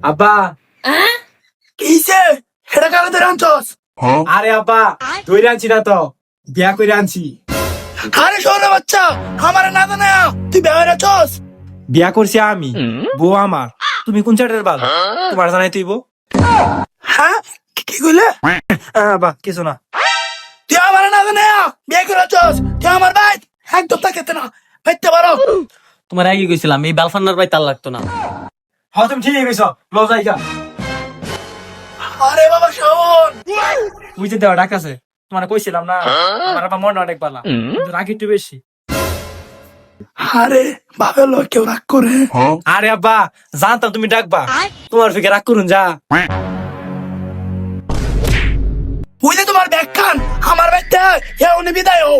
আব্বা কিসে এটা কালে ধরে আনছস? আরে আব্বা ধরে আনছি না তো, বিয়া করে আনছি। আরে শোনো বাচ্চা, আমার না জানা তুই বের আছস? বিয়া করছি আমি, বউ আমার। তুমি কোন চাটের বাল? তোমার জানাই তুই বউ। হ্যাঁ কি কইলে? আব্বা কিছু না। তুই আমার না জানা বিয়ে করে আছস? তুই আমার ভাই একদম তাকাতে না, ভাইতে পারো। তোমার আগে কইছিলাম এই বালফান্নার ভাই তার লাগতো না। হ্যাঁ তুমি ঠিক গেছ, লো জায়গা। আরে বাবা শোন, বুঝতে দেওয়া ডাক আছে, তোমার কইছিলাম না আমার আবার মন অনেক বালা, কিন্তু রাগ একটু বেশি। আরে বাবা লোক কেউ রাগ করে? আরে আব্বা জানতাম তুমি ডাকবা, তোমার ফিকে রাগ করুন যা। ওই যে তোমার ব্যাগ খান আমার বাইতে উনি বিদায় হো।